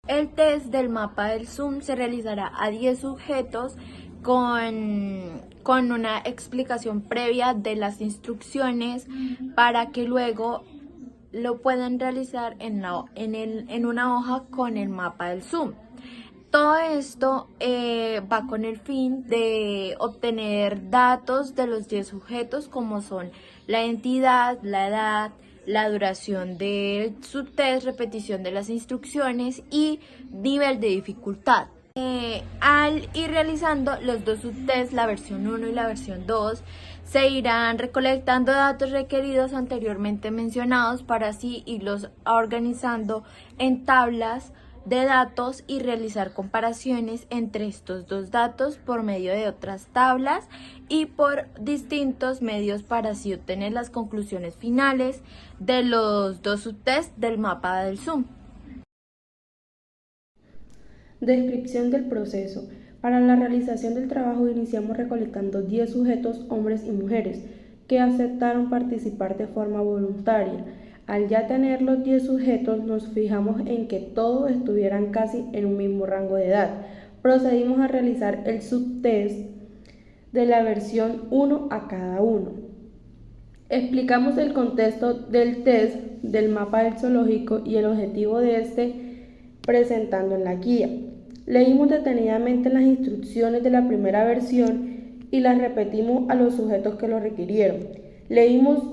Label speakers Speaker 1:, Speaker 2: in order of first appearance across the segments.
Speaker 1: El test del mapa del Zoom se realizará a 10 sujetos con una explicación previa de las instrucciones para que luego lo puedan realizar en una hoja con el mapa del Zoom. Todo esto va con el fin de obtener datos de los 10 sujetos como son la entidad, la edad, la duración de su test, repetición de las instrucciones y nivel de dificultad. Al ir realizando los dos subtests, la versión 1 y la versión 2, se irán recolectando datos requeridos anteriormente mencionados para así irlos organizando en tablas de datos y realizar comparaciones entre estos dos datos por medio de otras tablas y por distintos medios para así obtener las conclusiones finales de los dos subtests del mapa del Zoom.
Speaker 2: Descripción del proceso. Para la realización del trabajo iniciamos recolectando 10 sujetos, hombres y mujeres, que aceptaron participar de forma voluntaria. Al ya tener los 10 sujetos, nos fijamos en que todos estuvieran casi en un mismo rango de edad. Procedimos a realizar el subtest de la versión 1 a cada uno. Explicamos el contexto del test del mapa del zoológico y el objetivo de este presentando en la guía. Leímos detenidamente las instrucciones de la primera versión y las repetimos a los sujetos que lo requirieron. Leímos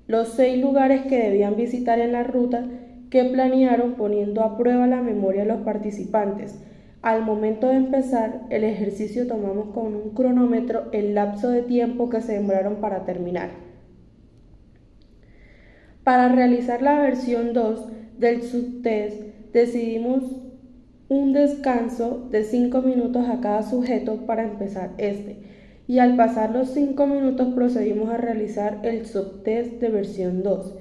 Speaker 2: los 6 lugares que debían visitar en la ruta que planearon, poniendo a prueba la memoria de los participantes. Al momento de empezar el ejercicio tomamos con un cronómetro el lapso de tiempo que se demoraron para terminar. Para realizar la versión 2 del subtest decidimos un descanso de 5 minutos a cada sujeto para empezar y al pasar los 5 minutos procedimos a realizar el subtest de versión 2,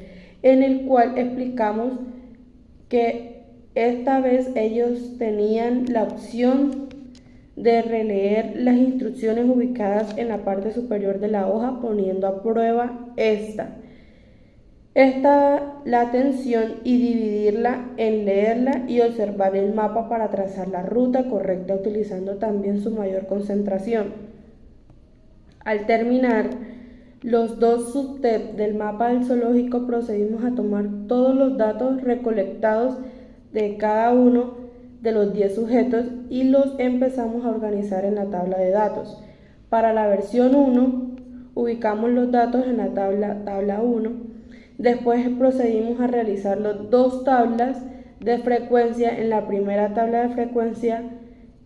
Speaker 2: en el cual explicamos que esta vez ellos tenían la opción de releer las instrucciones ubicadas en la parte superior de la hoja, poniendo a prueba la atención y dividirla en leerla y observar el mapa para trazar la ruta correcta, utilizando también su mayor concentración. Al terminar los 2 subtests del mapa del zoológico, procedimos a tomar todos los datos recolectados de cada uno de los 10 sujetos y los empezamos a organizar en la tabla de datos. Para la versión 1, ubicamos los datos en la tabla 1. Después procedimos a realizar las 2 tablas de frecuencia. En la primera tabla de frecuencia,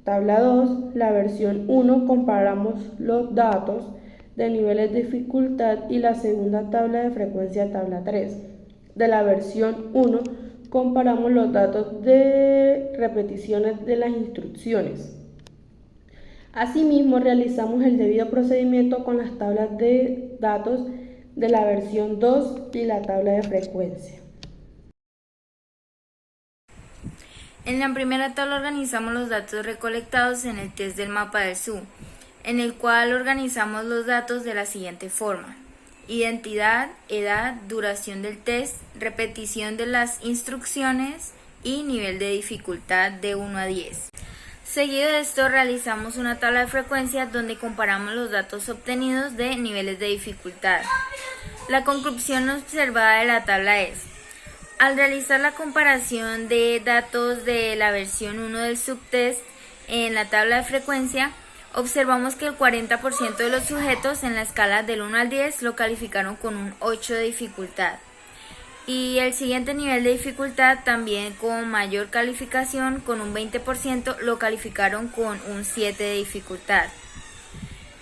Speaker 2: tabla 2, la versión 1, comparamos los datos de niveles de dificultad y la segunda tabla de frecuencia, tabla 3. De la versión 1, comparamos los datos de repeticiones de las instrucciones. Asimismo, realizamos el debido procedimiento con las tablas de datos de la versión 2 y la tabla de frecuencia.
Speaker 3: En la primera tabla organizamos los datos recolectados en el test del mapa del Zoom, en el cual organizamos los datos de la siguiente forma: identidad, edad, duración del test, repetición de las instrucciones y nivel de dificultad de 1 a 10. Seguido de esto realizamos una tabla de frecuencia donde comparamos los datos obtenidos de niveles de dificultad. La conclusión observada de la tabla es: al realizar la comparación de datos de la versión 1 del subtest en la tabla de frecuencia, observamos que el 40% de los sujetos en la escala del 1 al 10 lo calificaron con un 8 de dificultad. Y el siguiente nivel de dificultad, también con mayor calificación, con un 20%, lo calificaron con un 7 de dificultad.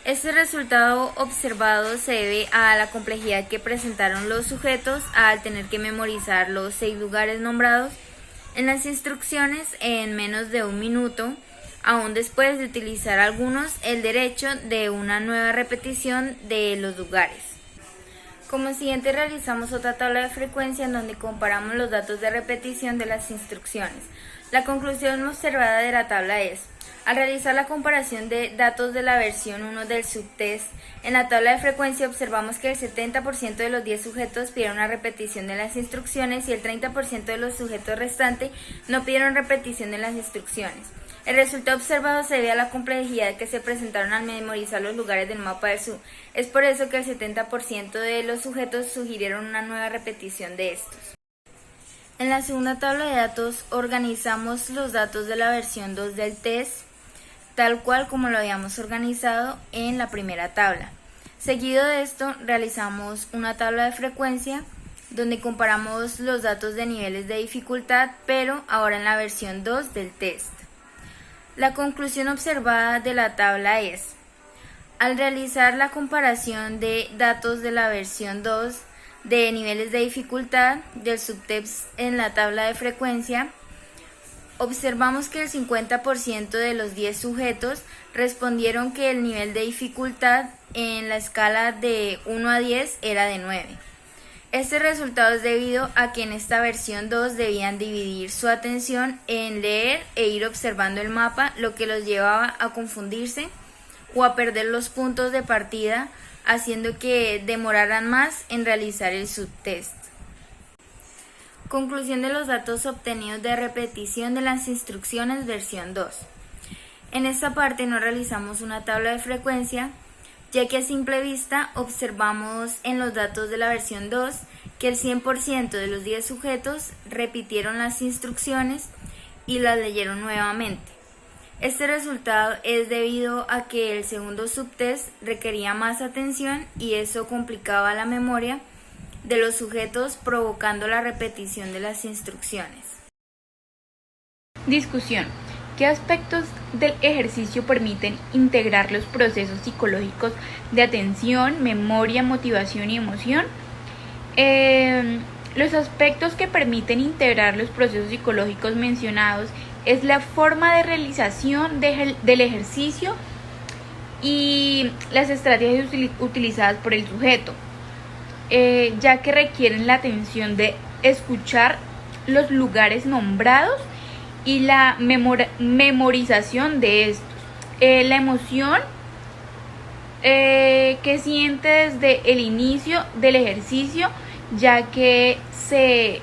Speaker 3: Este resultado observado se debe a la complejidad que presentaron los sujetos al tener que memorizar los 6 lugares nombrados en las instrucciones en menos de un minuto, aún después de utilizar algunos el derecho de una nueva repetición de los lugares. Como siguiente realizamos otra tabla de frecuencia en donde comparamos los datos de repetición de las instrucciones. La conclusión observada de la tabla es: al realizar la comparación de datos de la versión 1 del subtest, en la tabla de frecuencia observamos que el 70% de los 10 sujetos pidieron una repetición de las instrucciones y el 30% de los sujetos restantes no pidieron repetición de las instrucciones. El resultado observado se debe a la complejidad que se presentaron al memorizar los lugares del mapa del SU. Es por eso que el 70% de los sujetos sugirieron una nueva repetición de estos. En la segunda tabla de datos organizamos los datos de la versión 2 del test, tal cual como lo habíamos organizado en la primera tabla. Seguido de esto, realizamos una tabla de frecuencia donde comparamos los datos de niveles de dificultad, pero ahora en la versión 2 del test. La conclusión observada de la tabla es: al realizar la comparación de datos de la versión 2 de niveles de dificultad del subtest en la tabla de frecuencia, observamos que el 50% de los 10 sujetos respondieron que el nivel de dificultad en la escala de 1 a 10 era de 9. Este resultado es debido a que en esta versión 2 debían dividir su atención en leer e ir observando el mapa, lo que los llevaba a confundirse o a perder los puntos de partida, haciendo que demoraran más en realizar el subtest. Conclusión de los datos obtenidos de repetición de las instrucciones versión 2. En esta parte no realizamos una tabla de frecuencia, ya que a simple vista observamos en los datos de la versión 2 que el 100% de los 10 sujetos repitieron las instrucciones y las leyeron nuevamente. Este resultado es debido a que el segundo subtest requería más atención y eso complicaba la memoria de los sujetos, provocando la repetición de las instrucciones.
Speaker 4: Discusión. ¿Qué aspectos del ejercicio permiten integrar los procesos psicológicos de atención, memoria, motivación y emoción? Los aspectos que permiten integrar los procesos psicológicos mencionados es la forma de realización del ejercicio y las estrategias utilizadas por el sujeto, ya que requieren la atención de escuchar los lugares nombrados y la memorización de estos. La emoción que siente desde el inicio del ejercicio, ya que se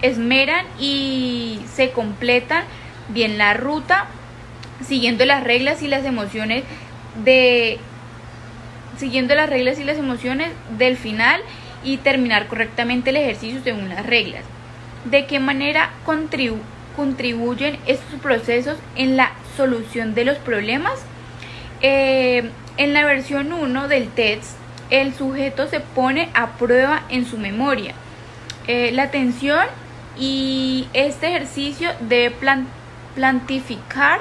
Speaker 4: esmeran y se completan bien la ruta, siguiendo las reglas y las emociones del final y terminar correctamente el ejercicio según las reglas. ¿De qué manera contribuyen estos procesos en la solución de los problemas? En la versión 1 del test, el sujeto se pone a prueba en su memoria. La atención y este ejercicio debe plantificar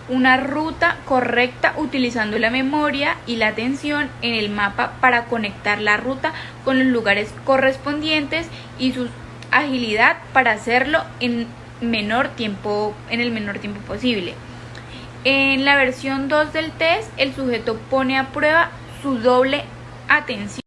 Speaker 4: una ruta correcta utilizando la memoria y la atención en el mapa para conectar la ruta con los lugares correspondientes y su agilidad para hacerlo en el menor tiempo posible. En la versión 2 del test, el sujeto pone a prueba su doble atención